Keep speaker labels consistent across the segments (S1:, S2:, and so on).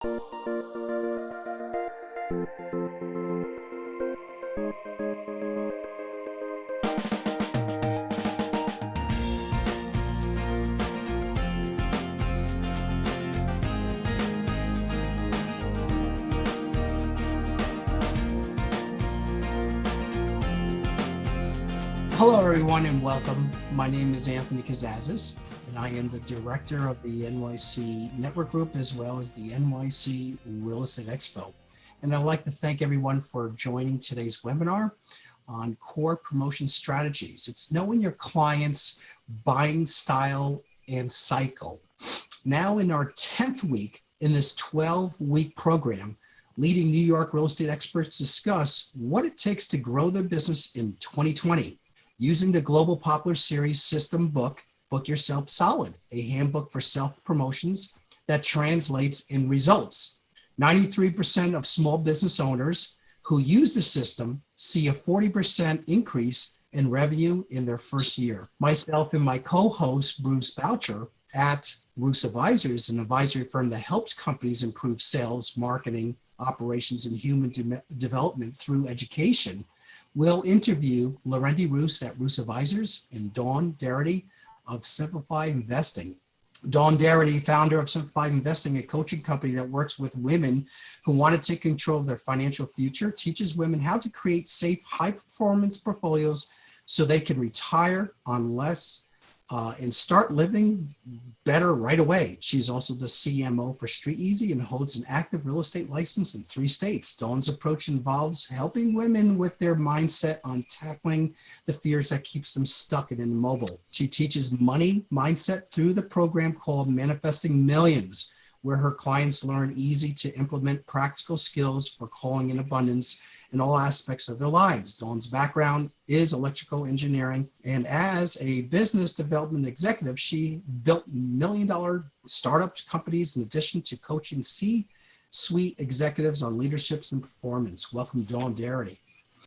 S1: Hello, everyone, and welcome. My name is Anthony Kazazis, and I am the director of the NYC Network Group, as well as the NYC Real Estate Expo. And I'd like to thank everyone for joining today's webinar on core promotion strategies. It's knowing your client's buying style and cycle. Now in our 10th week in this 12-week program, leading New York real estate experts discuss what it takes to grow their business in 2020. Using the global popular series system book, Book Yourself Solid, a handbook for self-promotions that translates in results. 93% of small business owners who use the system see a 40% increase in revenue in their first year. Myself and my co-host, Boucher, at Roos Advisors, an advisory firm that helps companies improve sales, marketing, operations, and human development through education, we'll interview Larendee Roos at Roos Advisors and Doherty of Simplified Investing. Doherty, founder of Simplified Investing, a coaching company that works with women who want to take control of their financial future, teaches women how to create safe, high-performance portfolios so they can retire on less and start living better right away. She's also the CMO for Street Easy and holds an active real estate license in 3 states. Dawn's approach involves helping women with their mindset on tackling the fears that keeps them stuck and immobile. She teaches money mindset through the program called Manifesting Millions, where her clients learn easy to implement practical skills for calling in abundance in all aspects of their lives. Dawn's background is electrical engineering, and as a business development executive, she built million-dollar startup companies in addition to coaching C-suite executives on leaderships and performance. Welcome, Dawn Doherty.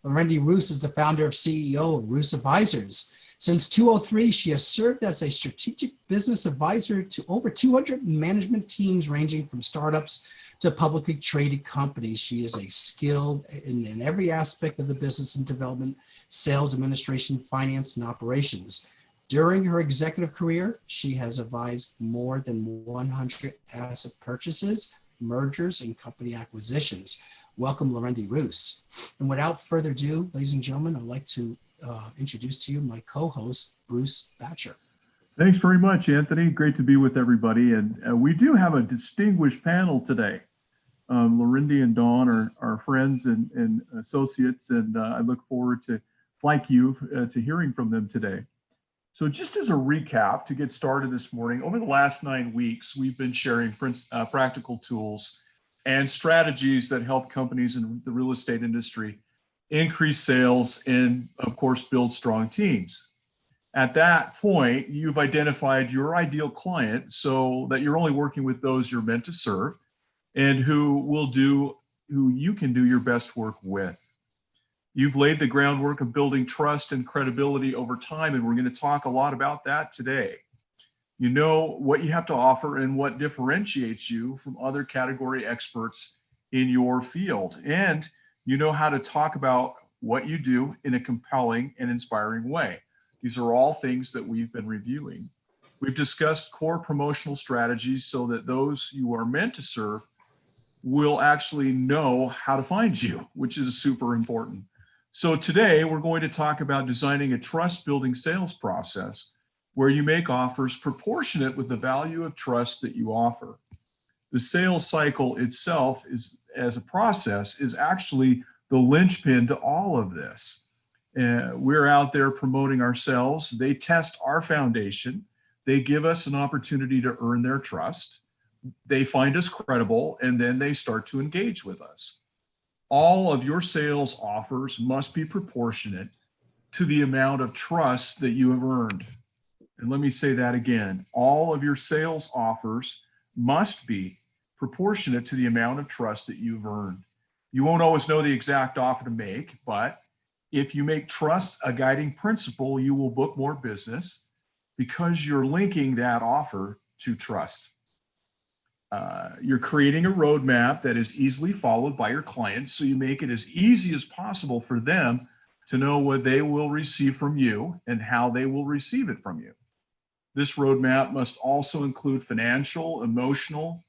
S1: Larendee Roos is the founder and CEO of Roos Advisors. Since 2003, she has served as a strategic business advisor to over 200 management teams ranging from startups to publicly traded companies. She is a skilled in every aspect of the business and development, sales, administration, finance, and operations. During her executive career, she has advised more than 100 asset purchases, mergers, and company acquisitions. Welcome, Larendee Roos. And without further ado, ladies and gentlemen, I'd like to introduce to you my co-host, Boucher.
S2: Thanks very much, Anthony. Great to be with everybody. And we do have a distinguished panel today. Larendee and Dawn are friends and associates, and I look forward to, like you, to hearing from them today. So just as a recap to get started this morning, over the last 9 weeks, we've been sharing practical tools and strategies that help companies in the real estate industry increase sales and, of course, build strong teams. At that point, you've identified your ideal client so that you're only working with those you're meant to serve and who you can do your best work with. You've laid the groundwork of building trust and credibility over time, and we're going to talk a lot about that today. You know what you have to offer and what differentiates you from other category experts in your field, and you know how to talk about what you do in a compelling and inspiring way. These are all things that we've been reviewing. We've discussed core promotional strategies so that those you are meant to serve will actually know how to find you, which is super important. So today we're going to talk about designing a trust-building sales process where you make offers proportionate with the value of trust that you offer. The sales cycle itself as a process is actually the linchpin to all of this. We're out there promoting ourselves. They test our foundation. They give us an opportunity to earn their trust. They find us credible, and then they start to engage with us. All of your sales offers must be proportionate to the amount of trust that you have earned. And let me say that again. All of your sales offers must be proportionate to the amount of trust that you've earned. You won't always know the exact offer to make, but if you make trust a guiding principle, you will book more business because you're linking that offer to trust. You're creating a roadmap that is easily followed by your clients, so you make it as easy as possible for them to know what they will receive from you and how they will receive it from you. This roadmap must also include financial, emotional,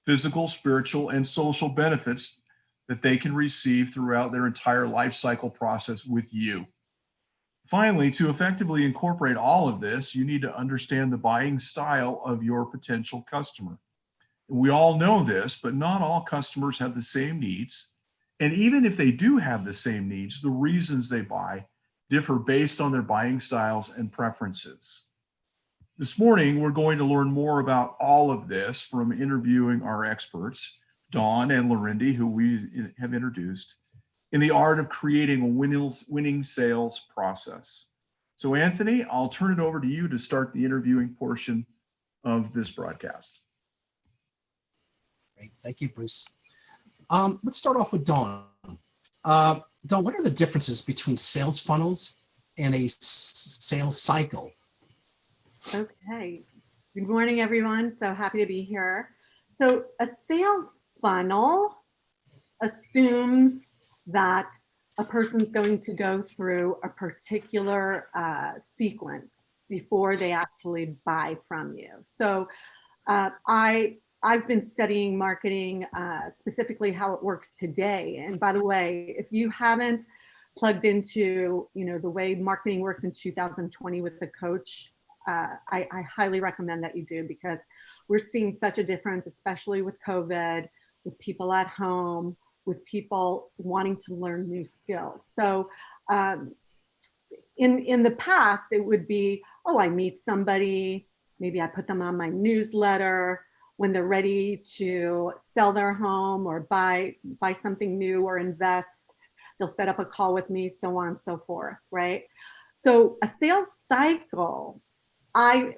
S2: physical, spiritual, and social benefits that they can receive throughout their entire life cycle process with you. Finally, to effectively incorporate all of this, you need to understand the buying style of your potential customer. We all know this, but not all customers have the same needs. And even if they do have the same needs, the reasons they buy differ based on their buying styles and preferences. This morning, we're going to learn more about all of this from interviewing our experts, Dawn and Larendee, who we have introduced, in the art of creating a winning sales process. So Anthony, I'll turn it over to you to start the interviewing portion of this broadcast.
S1: Great. Thank you, Bruce. Let's start off with Dawn. Dawn, what are the differences between sales funnels and a sales cycle?
S3: Okay. Good morning, everyone. So happy to be here. So a sales funnel assumes that a person's going to go through a particular sequence before they actually buy from you. So I've been studying marketing, specifically how it works today. And by the way, if you haven't plugged into, the way marketing works in 2020 with the coach, I highly recommend that you do, because we're seeing such a difference, especially with COVID, with people at home, with people wanting to learn new skills. So in the past, it would be, oh, I meet somebody, maybe I put them on my newsletter. When they're ready to sell their home or buy something new or invest, they'll set up a call with me, so on and so forth, right? So a sales cycle, I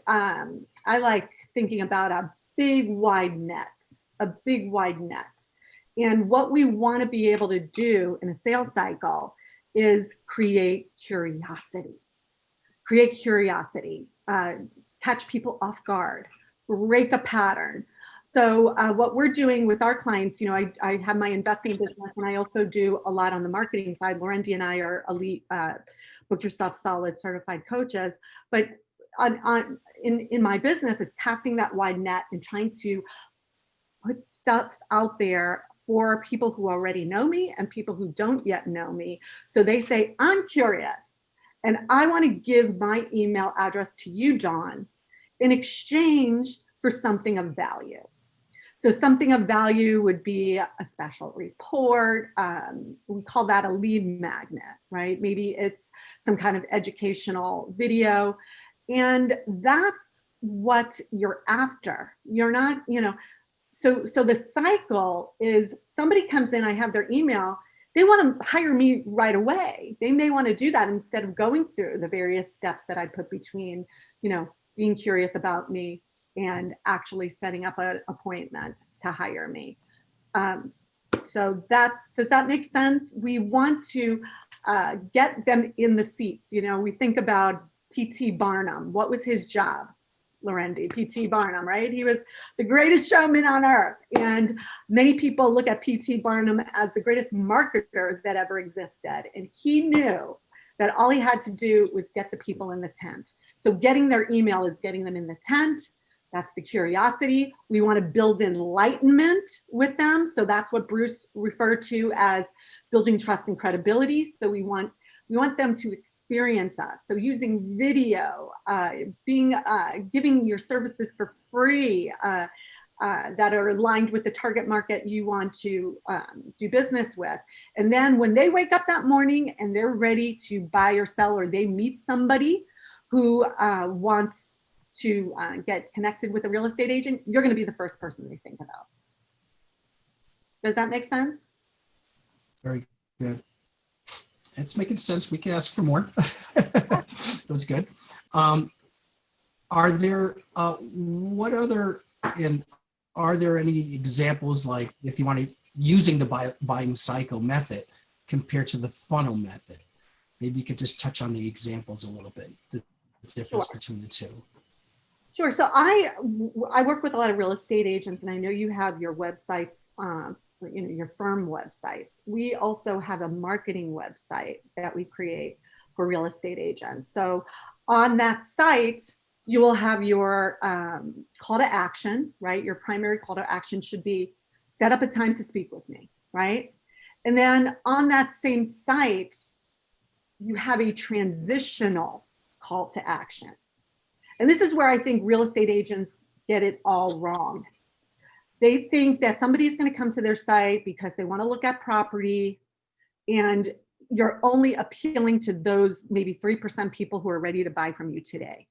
S3: like thinking about a big wide net. And what we want to be able to do in a sales cycle is create curiosity, catch people off guard, break a pattern. So what we're doing with our clients, I have my investing business, and I also do a lot on the marketing side. Larendee and I are elite Book Yourself Solid certified coaches. But in my business, it's casting that wide net and trying to put stuff out there for people who already know me and people who don't yet know me. So they say, I'm curious, and I want to give my email address to you, Dawn, in exchange for something of value. So something of value would be a special report. We call that a lead magnet, right? Maybe it's some kind of educational video. And that's what you're after. You're not, so the cycle is somebody comes in, I have their email, they want to hire me right away. They may want to do that instead of going through the various steps that I put between, being curious about me and actually setting up an appointment to hire me. So does that make sense? We want to get them in the seats. We think about P.T. Barnum. What was his job? Larendee, P.T. Barnum, right? He was the greatest showman on earth. And many people look at P.T. Barnum as the greatest marketer that ever existed. And he knew that all he had to do was get the people in the tent. So getting their email is getting them in the tent. That's the curiosity. We want to build enlightenment with them. So that's what Bruce referred to as building trust and credibility. So we want them to experience us. So using video, giving your services for free that are aligned with the target market you want to do business with. And then when they wake up that morning and they're ready to buy or sell, or they meet somebody who wants to get connected with a real estate agent, you're going to be the first person they think about. Does that make sense?
S1: Very good. It's making sense. We can ask for more. That's good. Are there are there any examples, like if you want to using the buying cycle method compared to the funnel method? Maybe you could just touch on the examples a little bit, the difference between the two.
S3: Sure. So I work with a lot of real estate agents, and I know you have your websites, your firm websites. We also have a marketing website that we create for real estate agents. So on that site, you will have your call to action, right? Your primary call to action should be set up a time to speak with me, right? And then on that same site, you have a transitional call to action. And this is where I think real estate agents get it all wrong. They think that somebody's going to come to their site because they want to look at property, and you're only appealing to those maybe 3% people who are ready to buy from you today.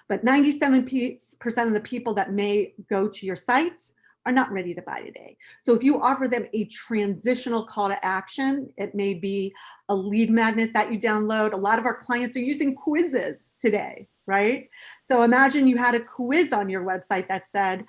S3: But 97% of the people that may go to your site are not ready to buy today. So if you offer them a transitional call to action, it may be a lead magnet that you download. A lot of our clients are using quizzes today, right? So imagine you had a quiz on your website that said,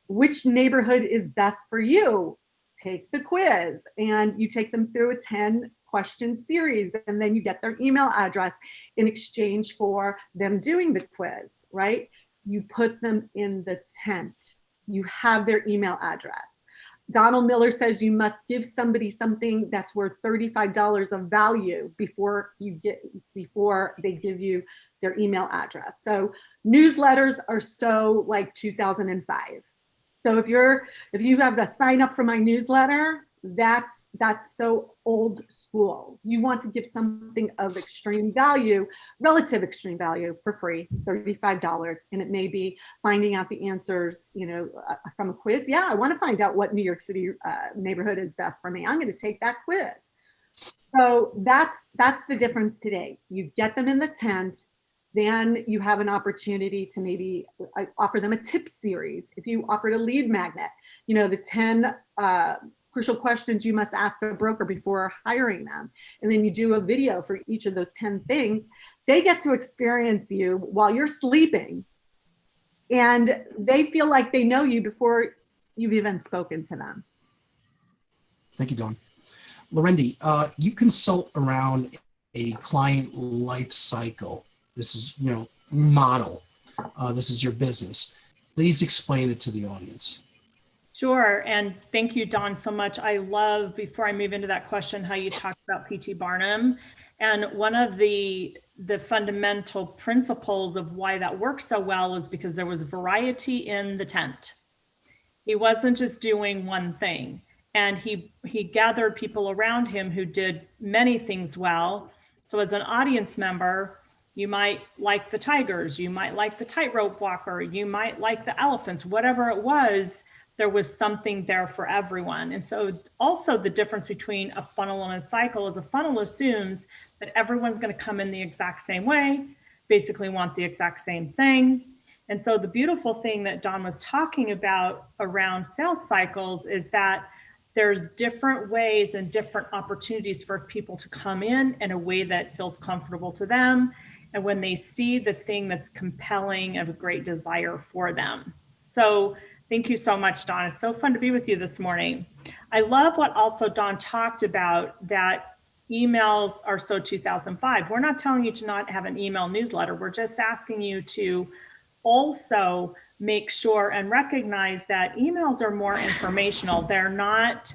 S3: which neighborhood is best for you? Take the quiz, and you take them through a 10-question series, and then you get their email address in exchange for them doing the quiz, right? You put them in the tent. You have their email address. Donald Miller says you must give somebody something that's worth $35 of value before they give you their email address. So newsletters are so like 2005. So if you have to sign up for my newsletter, that's so old school. You want to give something of extreme value, relative extreme value, for free, $35, and it may be finding out the answers, from a quiz. Yeah, I want to find out what New York City neighborhood is best for me. I'm going to take that quiz. So that's the difference today. You get them in the tent. Then you have an opportunity to maybe offer them a tip series. If you offered a lead magnet, the 10 crucial questions you must ask a broker before hiring them. And then you do a video for each of those 10 things. They get to experience you while you're sleeping. And they feel like they know you before you've even spoken to them.
S1: Thank you, Dawn. Larendee, you consult around a client life cycle. This is, model. This is your business. Please explain it to the audience.
S4: Sure. And thank you, Dawn, so much. I love, before I move into that question, how you talked about P.T. Barnum. And one of the fundamental principles of why that worked so well is because there was variety in the tent. He wasn't just doing one thing. And he gathered people around him who did many things well. So as an audience member, you might like the tigers, you might like the tightrope walker, you might like the elephants, whatever it was, there was something there for everyone. And so also the difference between a funnel and a cycle is a funnel assumes that everyone's going to come in the exact same way, basically want the exact same thing. And so the beautiful thing that Dawn was talking about around sales cycles is that there's different ways and different opportunities for people to come in a way that feels comfortable to them. And when they see the thing that's compelling of a great desire for them. So thank you so much, Dawn. It's so fun to be with you this morning. I love what also Dawn talked about, that emails are so 2005. We're not telling you to not have an email newsletter. We're just asking you to also make sure and recognize that emails are more informational. They're not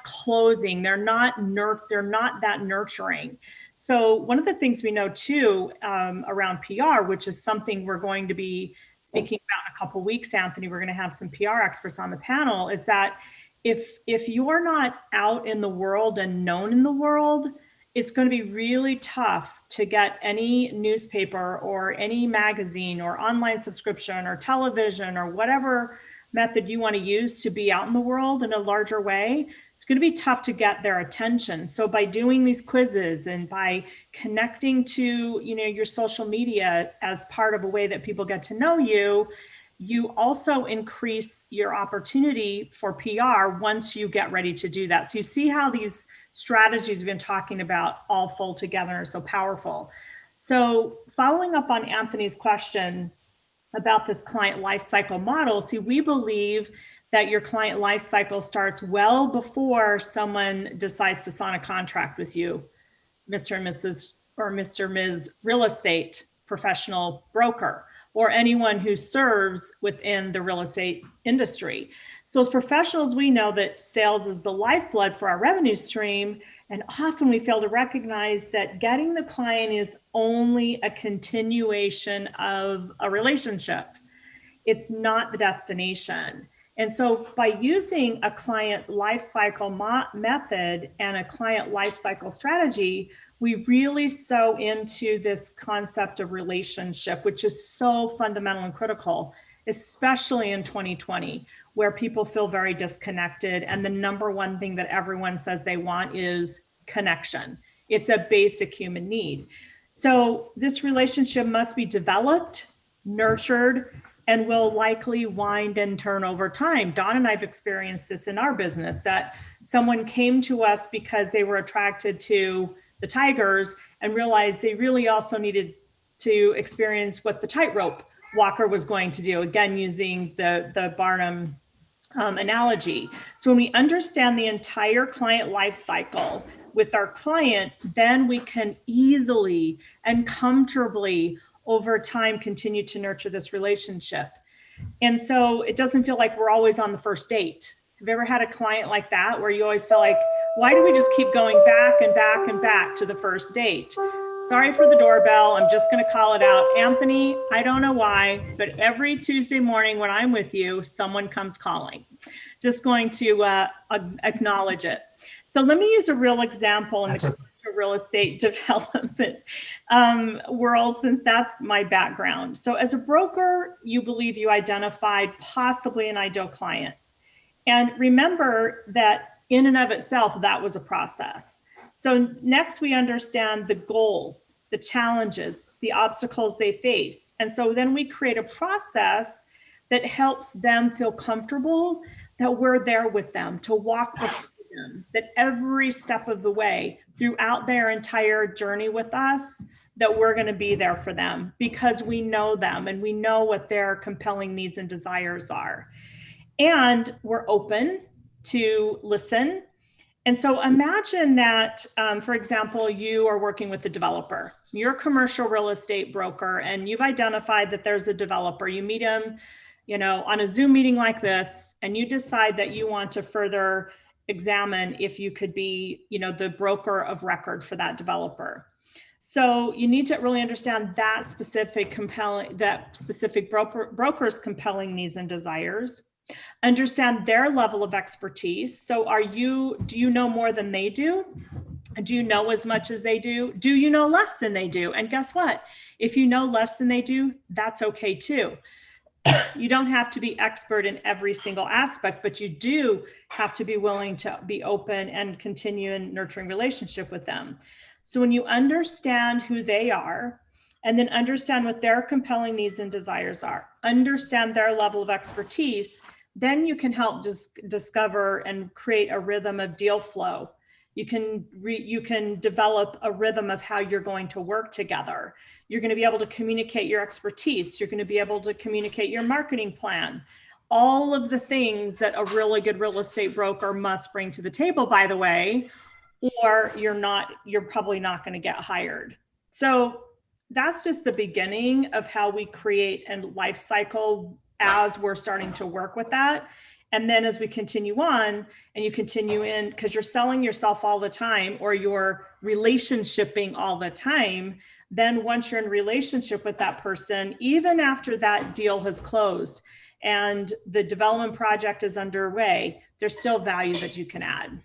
S4: closing. They're not that nurturing. So one of the things we know too around PR, which is something we're going to be speaking about in a couple of weeks, Anthony, we're going to have some PR experts on the panel, is that if you're not out in the world and known in the world, it's going to be really tough to get any newspaper or any magazine or online subscription or television or whatever method you want to use to be out in the world in a larger way. It's going to be tough to get their attention. So by doing these quizzes and by connecting to, your social media as part of a way that people get to know you, you also increase your opportunity for PR once you get ready to do that. So you see how these strategies we've been talking about all fold together and are so powerful. So following up on Anthony's question about this client lifecycle model, see, we believe that your client lifecycle starts well before someone decides to sign a contract with you, Mr. and Mrs. or Mr. Ms. Real Estate professional broker or anyone who serves within the real estate industry. So as professionals, we know that sales is the lifeblood for our revenue stream. And often we fail to recognize that getting the client is only a continuation of a relationship. It's not the destination. And so by using a client lifecycle method and a client lifecycle strategy, we really sew into this concept of relationship, which is so fundamental and critical, especially in 2020, where people feel very disconnected. And the number one thing that everyone says they want is connection. It's a basic human need. So this relationship must be developed, nurtured, and will likely wind and turn over time. Dawn and I've experienced this in our business, that someone came to us because they were attracted to the tigers and realized they really also needed to experience what the tightrope walker was going to do, again, using the Barnum analogy. So when we understand the entire client life cycle with our client, then we can easily and comfortably over time continue to nurture this relationship. And so it doesn't feel like we're always on the first date. Have you ever had a client like that where you always feel like, why do we just keep going back and back and back to the first date? Sorry for the doorbell. I'm just going to call it out. Anthony, I don't know why, but every Tuesday morning when I'm with you, someone comes calling. Just going to acknowledge it. So let me use a real example in the real estate development world, since that's my background. So as a broker, you believe you identified possibly an ideal client. And remember that in and of itself, that was a process. So next we understand the goals, the challenges, the obstacles they face. And so then we create a process that helps them feel comfortable that we're there with them, to walk before them, that every step of the way throughout their entire journey with us, that we're going to be there for them because we know them and we know what their compelling needs and desires are. And we're open to listen. And so imagine that, for example, you are working with a developer. You're a commercial real estate broker and you've identified that there's a developer. You meet him, on a Zoom meeting like this, and you decide that you want to further examine if you could be, the broker of record for that developer. So you need to really understand that specific broker's compelling needs and desires. Understand their level of expertise. So do you know more than they do? Do you know as much as they do? Do you know less than they do? And guess what? If you know less than they do, that's okay too. You don't have to be expert in every single aspect, but you do have to be willing to be open and continue in nurturing relationship with them. So when you understand who they are, and then understand what their compelling needs and desires are, understand their level of expertise, then you can help discover and create a rhythm of deal flow. You can develop a rhythm of how you're going to work together. You're going to be able to communicate your expertise. You're going to be able to communicate your marketing plan. All of the things that a really good real estate broker must bring to the table, by the way, or you're probably not going to get hired. So that's just the beginning of how we create a life cycle as we're starting to work with that. And then as we continue on and you continue in, because you're selling yourself all the time or you're relationshiping all the time, then once you're in relationship with that person, even after that deal has closed and the development project is underway, there's still value that you can add.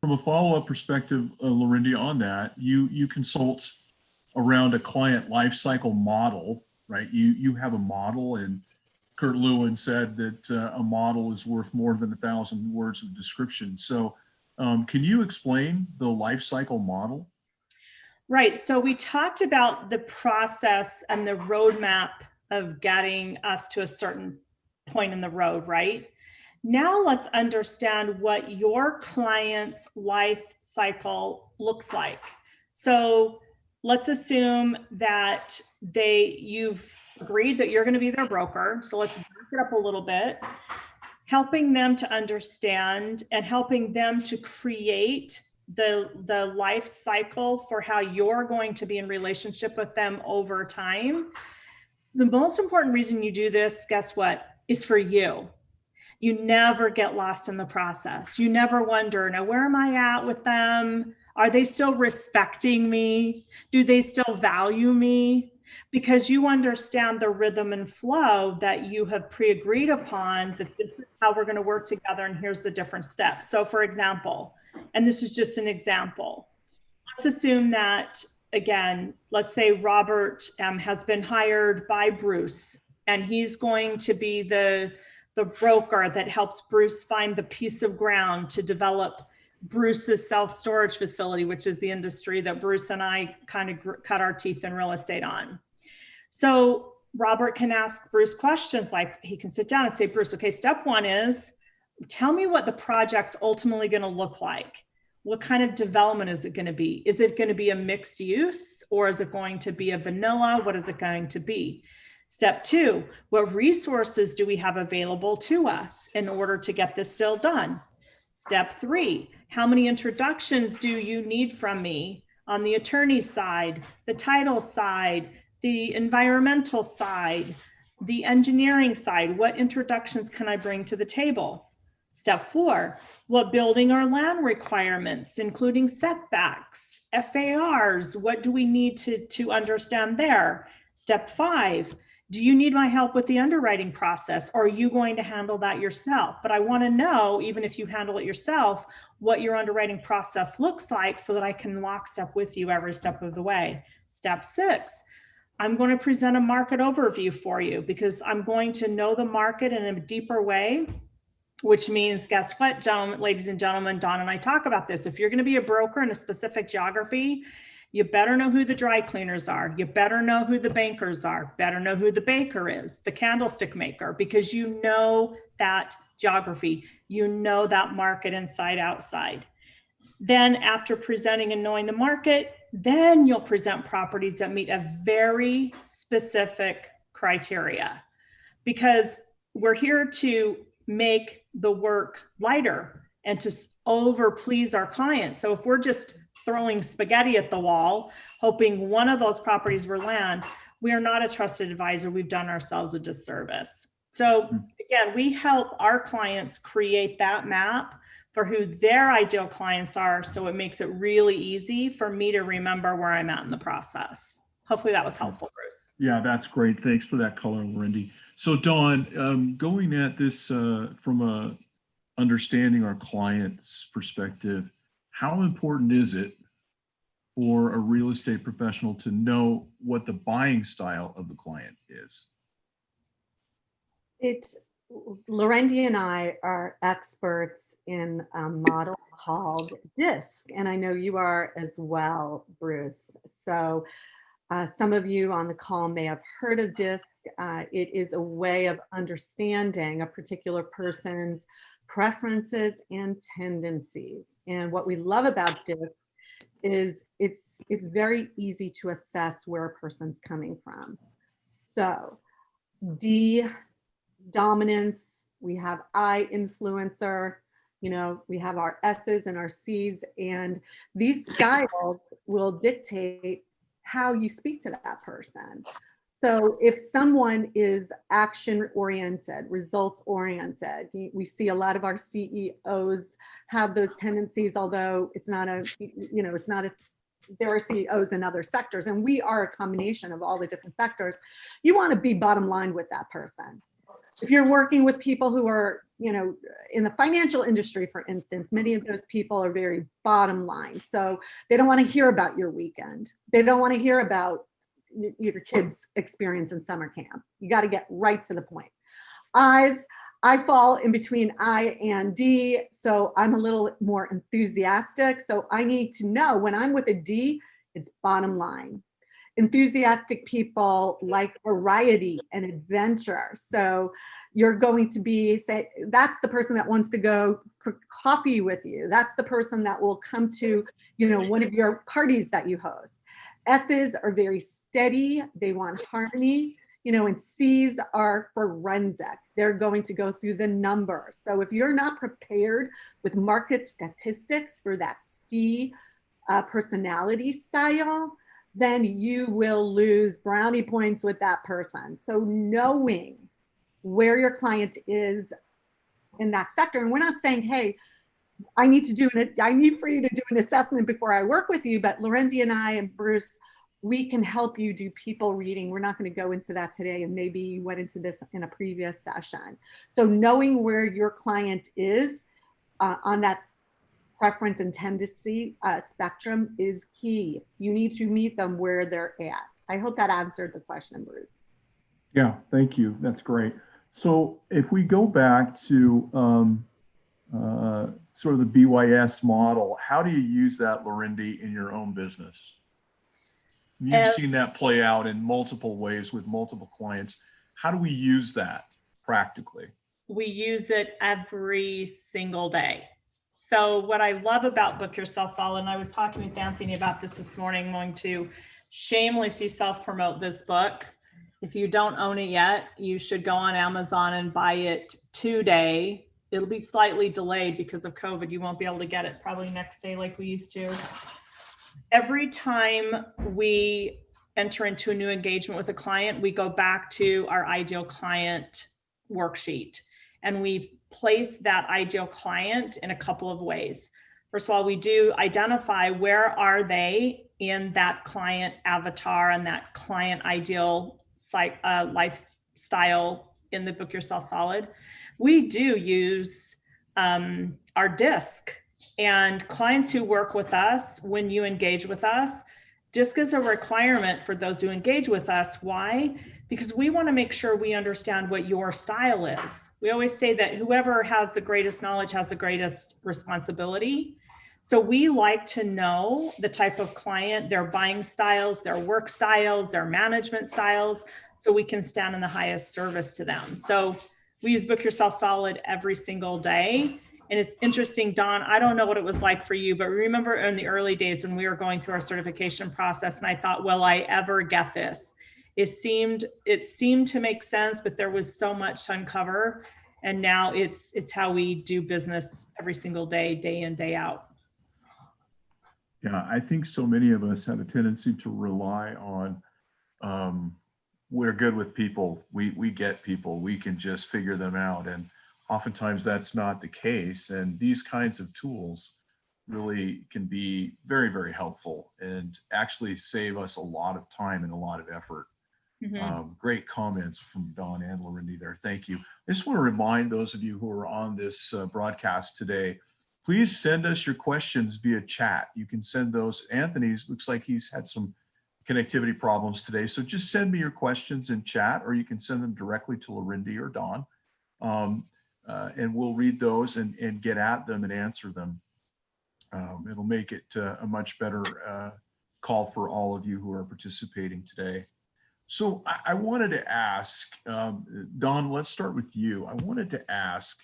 S2: From a follow-up perspective, Larendee, on that, you consult around a client life cycle model, right? You have a model, and Kurt Lewin said that a model is worth more than 1,000 words of description. So can you explain the life cycle model?
S4: Right. So we talked about the process and the roadmap of getting us to a certain point in the road, right? Now let's understand what your client's life cycle looks like. So let's assume that you've agreed that you're going to be their broker. So let's back it up a little bit, helping them to understand and helping them to create the life cycle for how you're going to be in relationship with them over time. The most important reason you do this, guess what, is for you. You never get lost in the process. You never wonder, now, where am I at with them? Are they still respecting me? Do they still value me? Because you understand the rhythm and flow that you have pre-agreed upon, that this is how we're going to work together, and here's the different steps. So for example, and this is just an example, let's assume that, again, let's say Robert has been hired by Bruce, and he's going to be the broker that helps Bruce find the piece of ground to develop Bruce's self-storage facility, which is the industry that Bruce and I kind of cut our teeth in real estate on. So Robert can ask Bruce questions, like he can sit down and say, Bruce, okay, step one is, tell me what the project's ultimately going to look like. What kind of development is it going to be? Is it going to be a mixed use, or is it going to be a vanilla? What is it going to be? Step two, what resources do we have available to us in order to get this deal done? Step three, how many introductions do you need from me on the attorney side, the title side, the environmental side, the engineering side? What introductions can I bring to the table? Step four, what building or land requirements, including setbacks, FARs, what do we need to understand there? Step five, do you need my help with the underwriting process, or are you going to handle that yourself? But I want to know, even if you handle it yourself, what your underwriting process looks like so that I can lockstep with you every step of the way. Step six, I'm going to present a market overview for you, because I'm going to know the market in a deeper way, which means, guess what, gentlemen, ladies and gentlemen, Dawn and I talk about this. If you're going to be a broker in a specific geography, you better know who the dry cleaners are. You better know who the bankers are. Better know who the baker is, the candlestick maker, because you know that geography. You know that market inside, outside. Then after presenting and knowing the market, then you'll present properties that meet a very specific criteria, because we're here to make the work lighter and to over please our clients. So if we're just throwing spaghetti at the wall, hoping one of those properties will land, we are not a trusted advisor. We've done ourselves a disservice. So again, we help our clients create that map for who their ideal clients are, so it makes it really easy for me to remember where I'm at in the process. Hopefully that was helpful, Bruce.
S2: Yeah, that's great. Thanks for that color, Larendee. So Dawn, going at this from a understanding our client's perspective, how important is it for a real estate professional to know what the buying style of the client is?
S3: Larendee and I are experts in a model called DISC, and I know you are as well, Bruce. So some of you on the call may have heard of DISC. It is a way of understanding a particular person's preferences and tendencies. And what we love about DISC is it's very easy to assess where a person's coming from. So D, dominance, we have I, influencer, we have our S's and our C's, and these styles will dictate how you speak to that person. So if someone is action oriented, results oriented, we see a lot of our CEOs have those tendencies, although there are CEOs in other sectors, and we are a combination of all the different sectors. You want to be bottom line with that person. If you're working with people who are, in the financial industry, for instance, many of those people are very bottom line. So they don't want to hear about your weekend. They don't want to hear about your kids' experience in summer camp. You got to get right to the point. I fall in between I and D, so I'm a little more enthusiastic. So I need to know when I'm with a D, it's bottom line. Enthusiastic people like variety and adventure. So you're going to say, that's the person that wants to go for coffee with you. That's the person that will come to, one of your parties that you host. S's are very steady. They want harmony, and C's are forensic. They're going to go through the numbers. So if you're not prepared with market statistics for that C personality style, then you will lose brownie points with that person. So knowing where your client is in that sector, and we're not saying, hey, I need for you to do an assessment before I work with you, but Larendee and I and Bruce, we can help you do people reading. We're not going to go into that today, and maybe you went into this in a previous session. So knowing where your client is on that preference and tendency spectrum is key. You need to meet them where they're at. I hope that answered the question, Bruce.
S2: Yeah, thank you. That's great. So if we go back to sort of the BYS model, how do you use that, Larendee, in your own business? You've seen that play out in multiple ways with multiple clients. How do we use that practically?
S4: We use it every single day. So what I love about Book Yourself Solid, and I was talking with Anthony about this morning, I'm going to shamelessly self-promote this book. If you don't own it yet, you should go on Amazon and buy it today. It'll be slightly delayed because of COVID. You won't be able to get it probably next day like we used to. Every time we enter into a new engagement with a client, we go back to our ideal client worksheet and we place that ideal client in a couple of ways. First of all, we do identify where are they in that client avatar and that client ideal lifestyle in the Book Yourself Solid. We do use our disc, and clients who work with us, when you engage with us, disc is a requirement for those who engage with us. Why? Because we want to make sure we understand what your style is. We always say that whoever has the greatest knowledge has the greatest responsibility. So we like to know the type of client, their buying styles, their work styles, their management styles, so we can stand in the highest service to them. So we use Book Yourself Solid every single day. And it's interesting, Dawn, I don't know what it was like for you, but remember in the early days when we were going through our certification process and I thought, will I ever get this? It seemed to make sense, but there was so much to uncover. And now it's how we do business every single day, day in, day out.
S2: Yeah, I think so many of us have a tendency to rely on, we're good with people. We get people, we can just figure them out. And oftentimes that's not the case. And these kinds of tools really can be very, very helpful and actually save us a lot of time and a lot of effort. Mm-hmm. Great comments from Dawn and Larendee there. Thank you. I just want to remind those of you who are on this broadcast today, please send us your questions via chat. You can send those. Anthony's looks like he's had some connectivity problems today. So just send me your questions in chat, or you can send them directly to Larendee or Dawn. And we'll read those and get at them and answer them. It'll make it a much better call for all of you who are participating today. So I wanted to ask, Dawn, let's start with you. I wanted to ask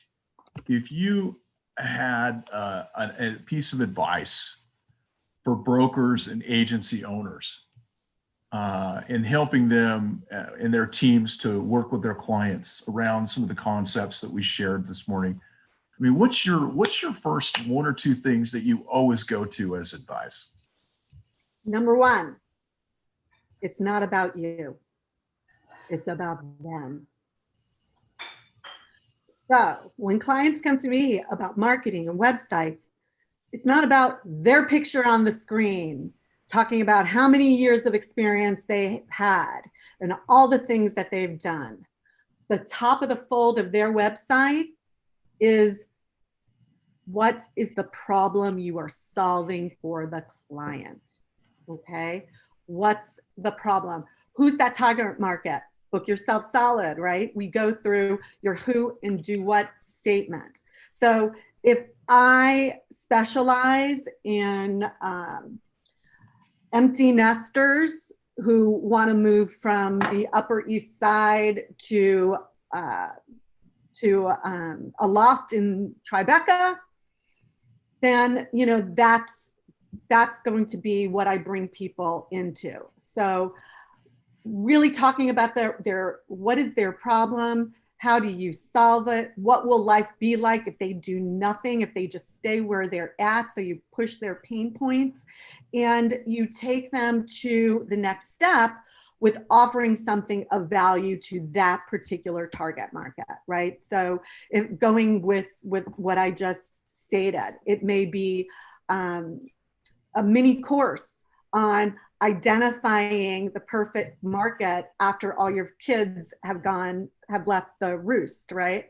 S2: if you had a piece of advice for brokers and agency owners in helping them and their teams to work with their clients around some of the concepts that we shared this morning. I mean, what's your first one or two things that you always go to as advice?
S3: Number one, it's not about you. It's about them. So when clients come to me about marketing and websites, it's not about their picture on the screen, talking about how many years of experience they had and all the things that they've done. The top of the fold of their website is what is the problem you are solving for the client, okay? What's the problem? Who's that target market? Book Yourself Solid, right? We go through your who and do what statement. So if I specialize in empty nesters who want to move from the Upper East Side to a loft in Tribeca, then that's going to be what I bring people into. So really talking about their what is their problem, How do you solve it? What will life be like if they do nothing, if they just stay where they're at? So you push their pain points and you take them to the next step with offering something of value to that particular target market, right? So if going with what I just stated, it may be a mini course on identifying the perfect market after all your kids have left the roost, right?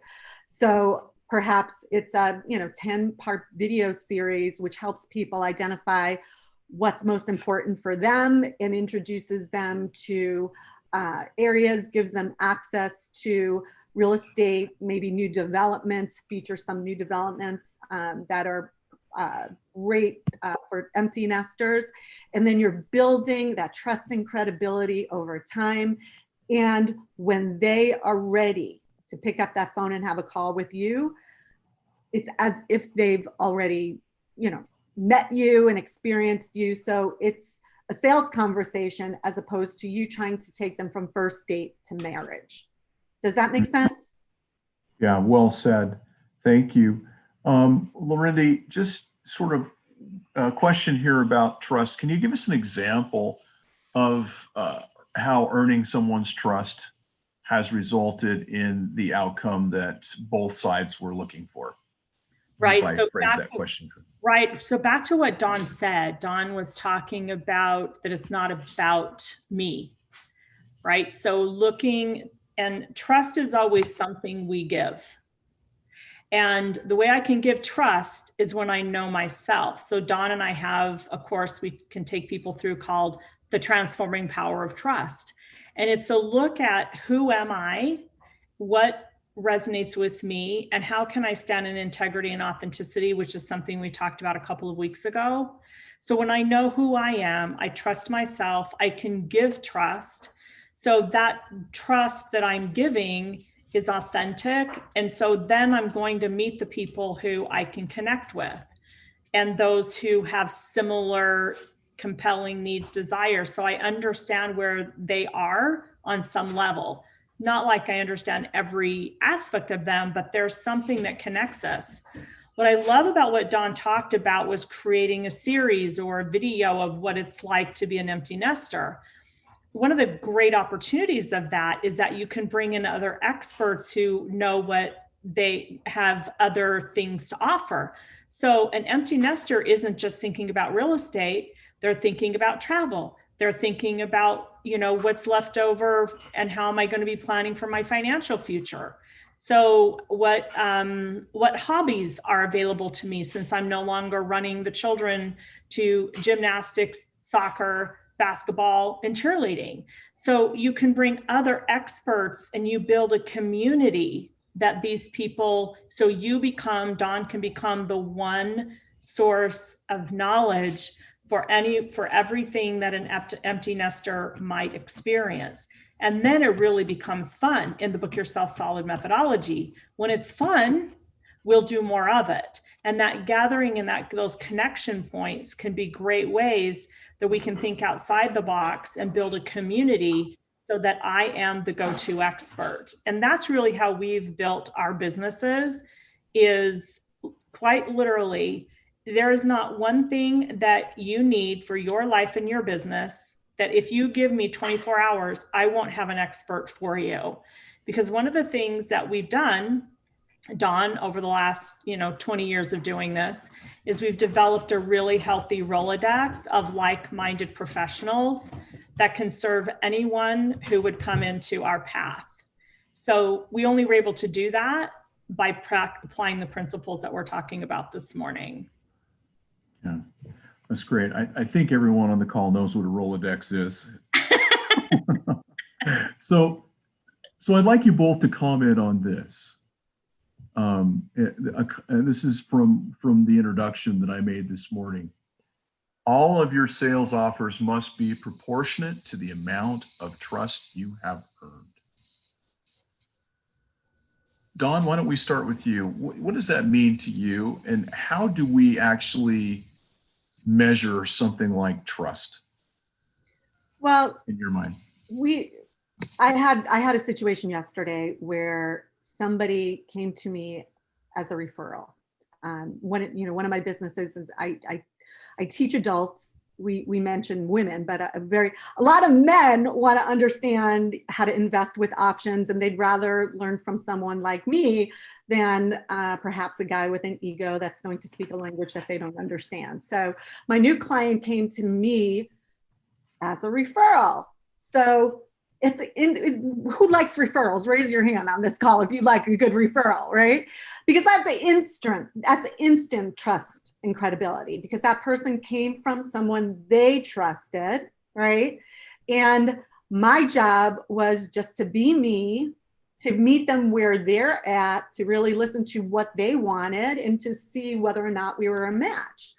S3: So perhaps it's a 10-part video series which helps people identify what's most important for them and introduces them to areas, gives them access to real estate, maybe new developments, feature some new developments that are great for empty nesters. And then you're building that trust and credibility over time. And when they are ready to pick up that phone and have a call with you, it's as if they've already, met you and experienced you. So it's a sales conversation as opposed to you trying to take them from first date to marriage. Does that make sense?
S2: Yeah, well said. Thank you. Larendee, just sort of a question here about trust. Can you give us an example of how earning someone's trust has resulted in the outcome that both sides were looking for?
S4: Right.
S2: If I phrase that question.
S4: Right. So back to what Don said. Don was talking about that it's not about me, right? So and trust is always something we give. And the way I can give trust is when I know myself. So Don and I have a course we can take people through called The Transforming Power of Trust. And it's a look at who am I, what resonates with me, and how can I stand in integrity and authenticity, which is something we talked about a couple of weeks ago. So when I know who I am, I trust myself, I can give trust. So that trust that I'm giving is authentic. And so then I'm going to meet the people who I can connect with and those who have similar compelling needs, desires. So I understand where they are on some level. Not like I understand every aspect of them, but there's something that connects us. What I love about what Don talked about was creating a series or a video of what it's like to be an empty nester. One of the great opportunities of that is that you can bring in other experts who know what they have other things to offer. So an empty nester isn't just thinking about real estate, they're thinking about travel. They're thinking about, what's left over and how am I going to be planning for my financial future? So what hobbies are available to me since I'm no longer running the children to gymnastics, soccer, basketball, and cheerleading? So you can bring other experts and you build a community that these people, so Don can become the one source of knowledge for everything that an empty nester might experience. And then it really becomes fun in the Book Yourself Solid methodology. When it's fun, we'll do more of it. And that gathering and those connection points can be great ways that we can think outside the box and build a community so that I am the go-to expert. And that's really how we've built our businesses, is quite literally, there is not one thing that you need for your life and your business that if you give me 24 hours, I won't have an expert for you. Because one of the things that we've done, Don, over the last 20 years of doing this, is we've developed a really healthy Rolodex of like-minded professionals that can serve anyone who would come into our path. So we only were able to do that by applying the principles that we're talking about this morning.
S2: Yeah, that's great. I think everyone on the call knows what a Rolodex is. So I'd like you both to comment on this. And this is from the introduction that I made this morning. All of your sales offers must be proportionate to the amount of trust you have earned. Don, why don't we start with you? What does that mean to you? And how do we actually measure something like trust?
S3: Well,
S2: in your mind?
S3: I had a situation yesterday where somebody came to me as a referral. One of my businesses is I teach adults. We mentioned women, but a lot of men want to understand how to invest with options, and they'd rather learn from someone like me than perhaps a guy with an ego that's going to speak a language that they don't understand. So my new client came to me as a referral. So who likes referrals? Raise your hand on this call if you like a good referral, right? Because that's instant trust and credibility, because that person came from someone they trusted, right? And my job was just to be me, to meet them where they're at, to really listen to what they wanted, and to see whether or not we were a match.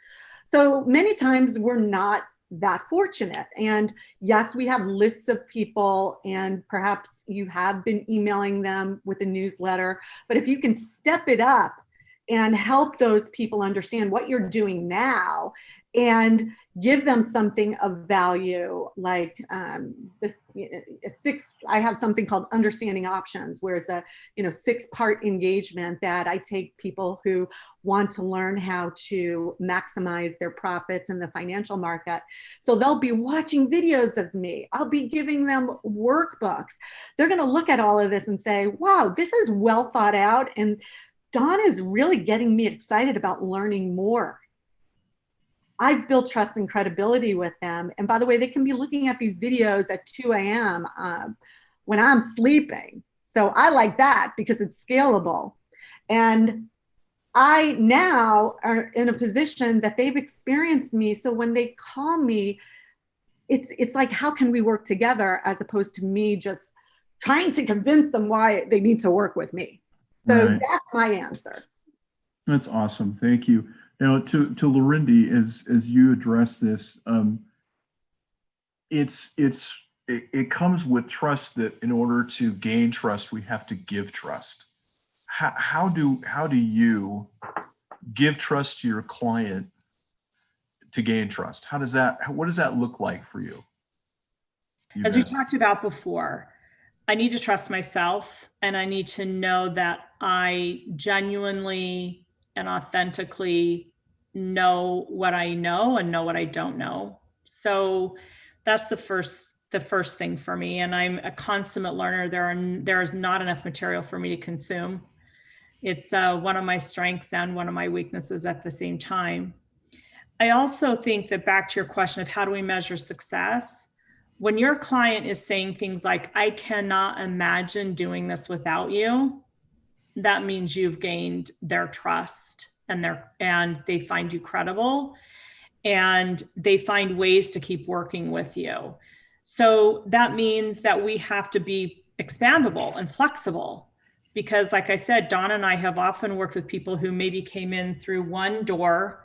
S3: So many times we're not that fortunate. And yes, we have lists of people, and perhaps you have been emailing them with a newsletter, but if you can step it up and help those people understand what you're doing now and give them something of value, like I have something called Understanding Options, where it's a 6-part engagement that I take people who want to learn how to maximize their profits in the financial market. So they'll be watching videos of me. I'll be giving them workbooks. They're going to look at all of this and say, wow, this is well thought out. And Dawn is really getting me excited about learning more. I've built trust and credibility with them. And by the way, they can be looking at these videos at 2 a.m. When I'm sleeping. So I like that because it's scalable. And I now are in a position that they've experienced me. So when they call me, it's like, how can we work together, as opposed to me just trying to convince them why they need to work with me. So
S2: Right.
S3: That's my answer.
S2: That's awesome. Thank you. Now, to Larendee, as you address this, it comes with trust, that in order to gain trust, we have to give trust. How do you give trust to your client to gain trust? What does that look like for you?
S4: As we talked about before, I need to trust myself, and I need to know that I genuinely and authentically know what I know and know what I don't know. So that's the first thing for me. And I'm a consummate learner. There is not enough material for me to consume. It's one of my strengths and one of my weaknesses at the same time. I also think that, back to your question of how do we measure success, when your client is saying things like, I cannot imagine doing this without you, that means you've gained their trust, and they find you credible, and they find ways to keep working with you. So that means that we have to be expandable and flexible, because like I said, Dawn and I have often worked with people who maybe came in through one door,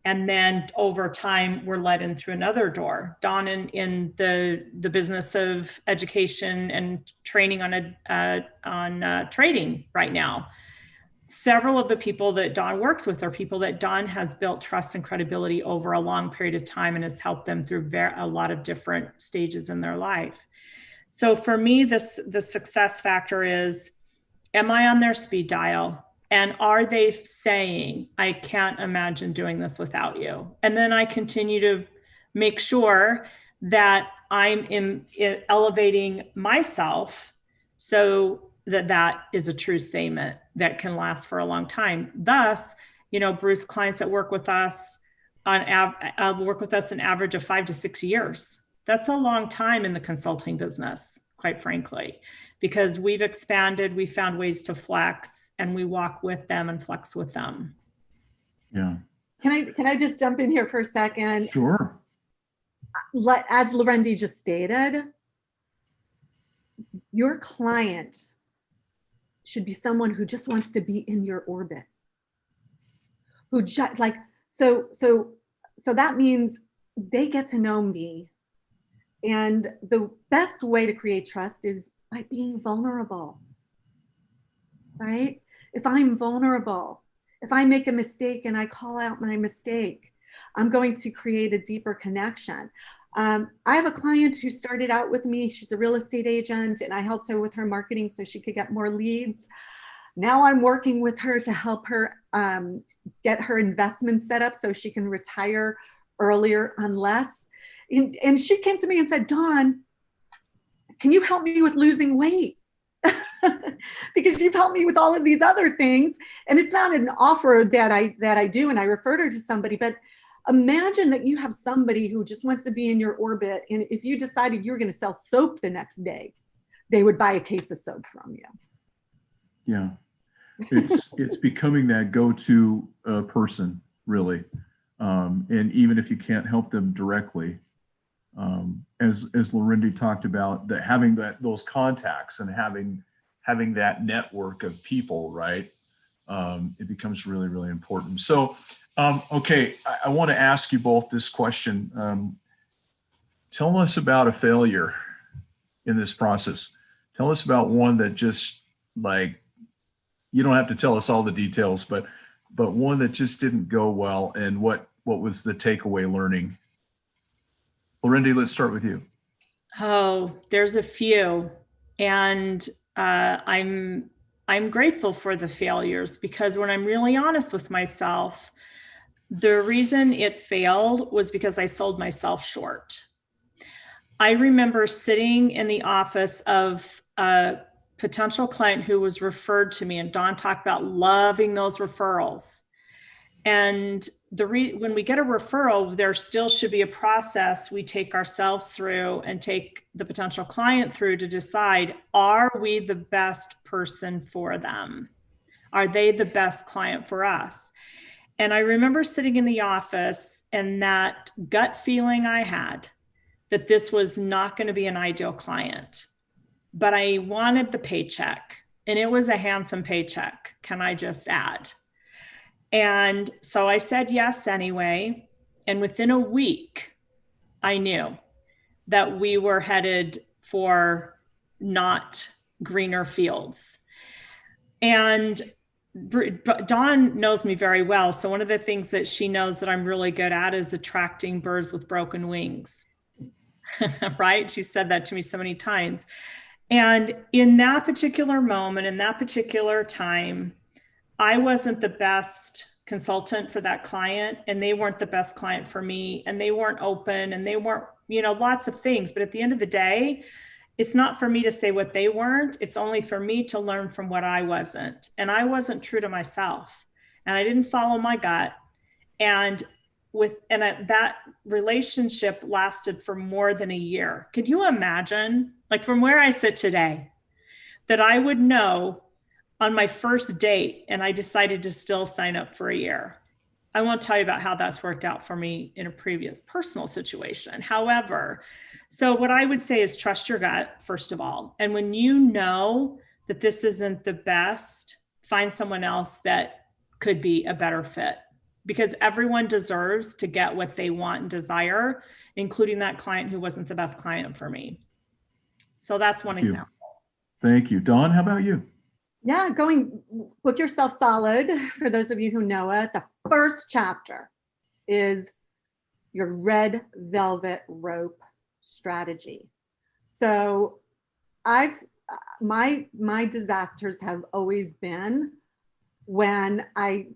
S4: and then over time we're led in through another door. Dawn in the business of education and training on trading right now. Several of the people that Dawn works with are people that Dawn has built trust and credibility over a long period of time, and has helped them through a lot of different stages in their life. So for me, the success factor is, am I on their speed dial? And are they saying, I can't imagine doing this without you? And then I continue to make sure that I'm elevating myself, so that is a true statement that can last for a long time. Thus, Bruce, clients that work with us work with us an average of 5 to 6 years. That's a long time in the consulting business, quite frankly, because we've expanded, we found ways to flex, and we walk with them and flex with them.
S2: Yeah.
S3: Can I just jump in here for a second?
S2: Sure.
S3: As Larendee just stated, your client should be someone who just wants to be in your orbit. So that means they get to know me. And the best way to create trust is by being vulnerable, right? If I'm vulnerable, if I make a mistake and I call out my mistake, I'm going to create a deeper connection. I have a client who started out with me. She's a real estate agent, and I helped her with her marketing so she could get more leads. Now I'm working with her to help her get her investment set up so she can retire earlier on less. And she came to me and said, Dawn, can you help me with losing weight? Because you've helped me with all of these other things. And it's not an offer that I do, and I referred her to somebody, but imagine that you have somebody who just wants to be in your orbit. And if you decided you were going to sell soap the next day, they would buy a case of soap from you.
S2: Yeah. It's becoming that go-to person, really. And even if you can't help them directly, as Larendee talked about, that having those contacts and having that network of people, right? It becomes really, really important. So, okay, I want to ask you both this question. Tell us about a failure in this process. Tell us about one that just, like, you don't have to tell us all the details, but one that just didn't go well, and what was the takeaway learning? Larendee, let's start with you.
S4: Oh, there's a few, and I'm grateful for the failures, because when I'm really honest with myself, the reason it failed was because I sold myself short. I remember sitting in the office of a potential client who was referred to me, and Dawn talked about loving those referrals. And when we get a referral, there still should be a process we take ourselves through and take the potential client through to decide, are we the best person for them? Are they the best client for us? And I remember sitting in the office and that gut feeling I had that this was not going to be an ideal client, but I wanted the paycheck, and it was a handsome paycheck, can I just add? And so I said yes anyway. And within a week, I knew that we were headed for not greener fields. And Dawn knows me very well. So one of the things that she knows that I'm really good at is attracting birds with broken wings. Right? She said that to me so many times. And in that particular moment, in that particular time, I wasn't the best consultant for that client, and they weren't the best client for me, and they weren't open, and they weren't, lots of things. But at the end of the day, it's not for me to say what they weren't. It's only for me to learn from what I wasn't. And I wasn't true to myself, and I didn't follow my gut. And that relationship lasted for more than a year. Could you imagine, like, from where I sit today, that I would know on my first date and I decided to still sign up for a year? I won't tell you about how that's worked out for me in a previous personal situation. However, so what I would say is trust your gut, first of all. And when you know that this isn't the best, find someone else that could be a better fit, because everyone deserves to get what they want and desire, including that client who wasn't the best client for me. So that's one example.
S2: Thank you. Dawn, how about you?
S3: Yeah, Book Yourself Solid. For those of you who know it, the first chapter is your red velvet rope strategy. So my disasters have always been when I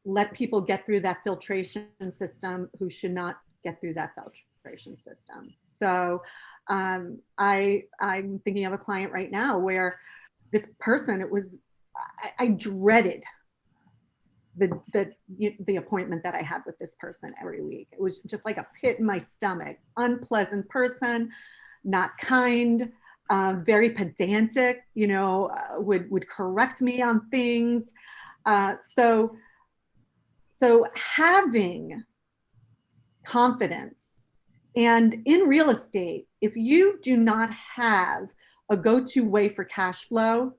S3: let people get through that filtration system who should not get through that filtration system. So I'm thinking of a client right now where this person, I dreaded the appointment that I had with this person every week. It was just like a pit in my stomach. Unpleasant person, not kind, very pedantic, would correct me on things. So having confidence, and in real estate, if you do not have a go-to way for cash flow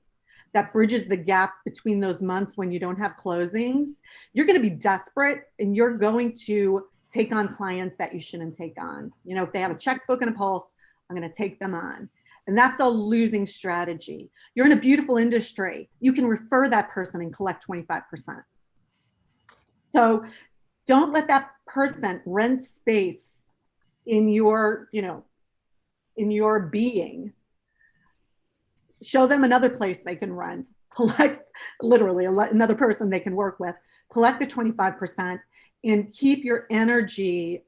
S3: that bridges the gap between those months when you don't have closings, you're going to be desperate, and you're going to take on clients that you shouldn't take on. If they have a checkbook and a pulse, I'm going to take them on. And that's a losing strategy. You're in a beautiful industry. You can refer that person and collect 25%. So don't let that person rent space in your being show them another place they can rent, collect literally another person they can work with, collect the 25%, and keep your energy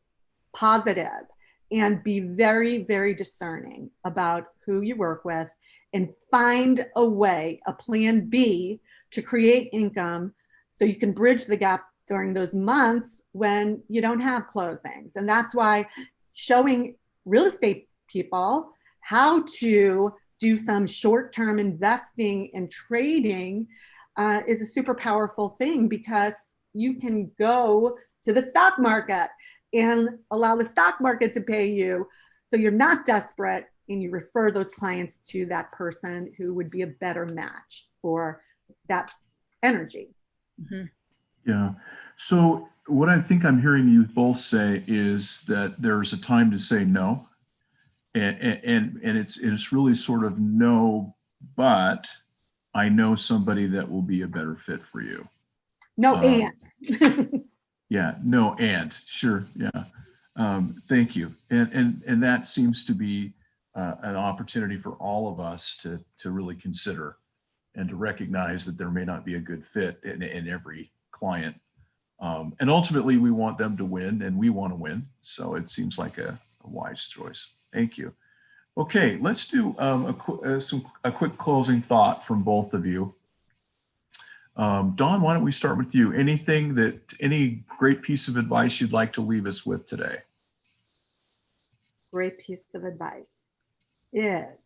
S3: positive and be very, very discerning about who you work with, and find a way, a plan B, to create income so you can bridge the gap during those months when you don't have closings. And that's why showing real estate people how to do some short-term investing and trading is a super powerful thing, because you can go to the stock market and allow the stock market to pay you, so you're not desperate, and you refer those clients to that person who would be a better match for that energy.
S4: Mhm.
S2: Yeah. So what I think I'm hearing you both say is that there's a time to say no. And it's really sort of no, but I know somebody that will be a better fit for you.
S3: No, and.
S2: Yeah, no, and sure. Yeah. Thank you. And that seems to be an opportunity for all of us to really consider, and to recognize that there may not be a good fit in every client. And ultimately we want them to win, and we want to win. So it seems like a wise choice. Thank you. Okay, let's do a quick closing thought from both of you. Dawn, why don't we start with you? Any great piece of advice you'd like to leave us with today?
S3: Great piece of advice is,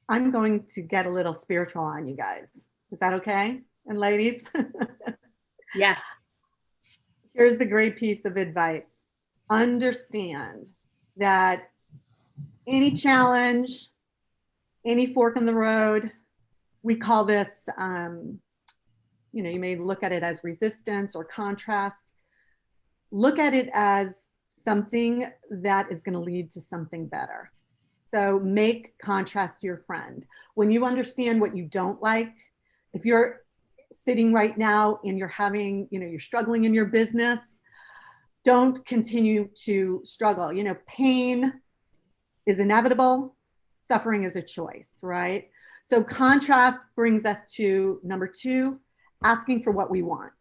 S3: I'm going to get a little spiritual on you guys. Is that okay? And ladies?
S4: Yes.
S3: Here's the great piece of advice. Understand that any challenge, any fork in the road, we call this, you may look at it as resistance or contrast. Look at it as something that is going to lead to something better. So make contrast your friend. When you understand what you don't like, if you're sitting right now and you're having, you're struggling in your business, don't continue to struggle. Pain is inevitable. Suffering is a choice, right? So contrast brings us to number 2, asking for what we want.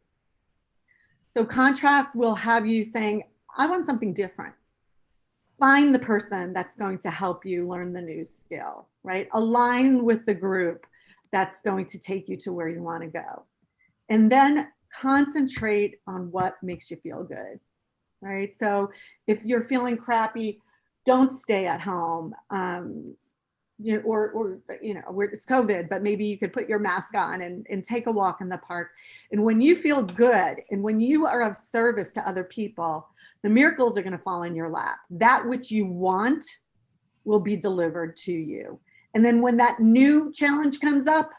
S3: So contrast will have you saying, I want something different. Find the person that's going to help you learn the new skill, right? Align with the group that's going to take you to where you want to go. And then concentrate on what makes you feel good, right? So if you're feeling crappy, don't stay at home. It's COVID, but maybe you could put your mask on and take a walk in the park. And when you feel good, and when you are of service to other people, the miracles are going to fall in your lap. That which you want will be delivered to you. And then when that new challenge comes up,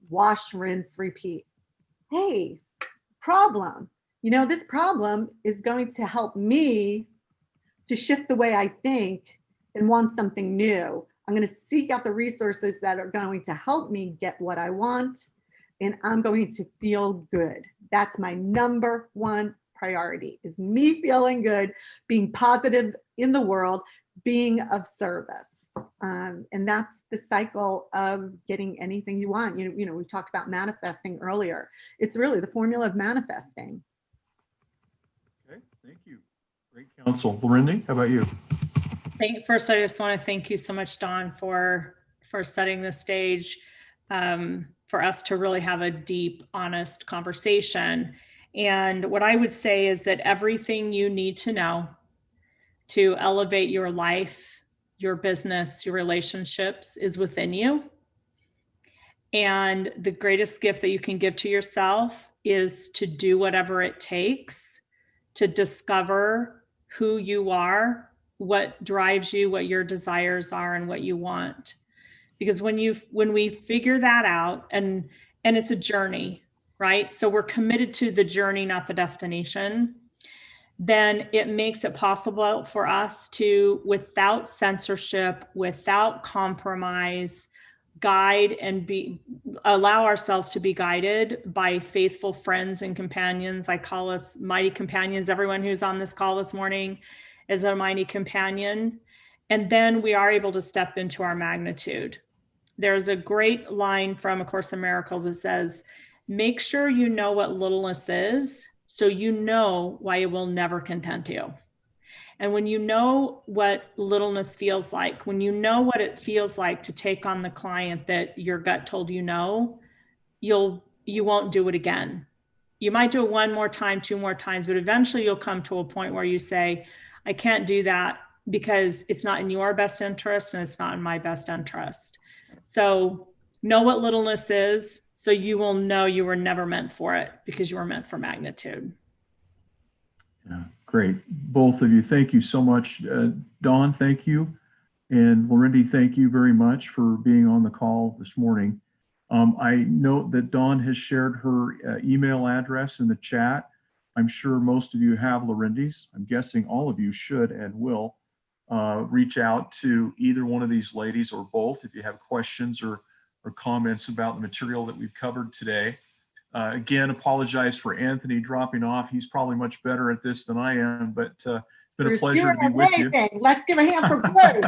S3: wash, rinse, repeat. Hey, problem. This problem is going to help me to shift the way I think and want something new. I'm going to seek out the resources that are going to help me get what I want, and I'm going to feel good. That's my number 1 priority, is me feeling good, being positive in the world, being of service. And that's the cycle of getting anything you want. We talked about manifesting earlier. It's really the formula of manifesting.
S2: Okay, thank you. Great counsel. Larendee, how about you?
S4: First, I just want to thank you so much, Dawn, for setting the stage for us to really have a deep, honest conversation. And what I would say is that everything you need to know to elevate your life, your business, your relationships is within you. And the greatest gift that you can give to yourself is to do whatever it takes to discover who you are, what drives you, what your desires are, and what you want. Because when we figure that out, and it's a journey, right? So we're committed to the journey, not the destination. Then it makes it possible for us to, without censorship, without compromise, guide and allow ourselves to be guided by faithful friends and companions. I call us mighty companions. Everyone who's on this call this morning is a mighty companion. And then we are able to step into our magnitude. There's a great line from A Course in Miracles that says, make sure you know what littleness is, so you know why it will never content you. And when you know what littleness feels like, when you know what it feels like to take on the client that your gut told you no, you won't do it again. You might do it one more time, two more times, but eventually you'll come to a point where you say, I can't do that because it's not in your best interest and it's not in my best interest. So know what littleness is, so you will know you were never meant for it, because you were meant for magnitude.
S2: Yeah, great. Both of you, thank you so much. Dawn, thank you. And Larendee, thank you very much for being on the call this morning. I note that Dawn has shared her email address in the chat. I'm sure most of you have Larendee's. I'm guessing all of you should and will reach out to either one of these ladies or both if you have questions or comments about the material that we've covered today. Again, apologize for Anthony dropping off. He's probably much better at this than I am, but it's been a pleasure to be with you.
S3: Let's give a hand for Bruce.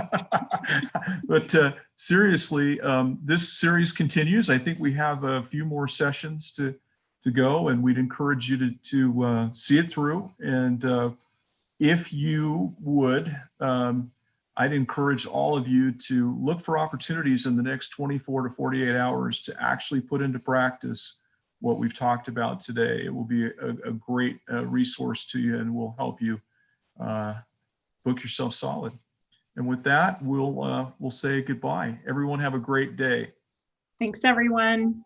S2: But seriously, this series continues. I think we have a few more sessions to go, and we'd encourage you to see it through. And if you would, I'd encourage all of you to look for opportunities in the next 24 to 48 hours to actually put into practice what we've talked about today. It will be a great resource to you and will help you book yourself solid. And with that, we'll say goodbye. Everyone have a great day.
S4: Thanks, everyone.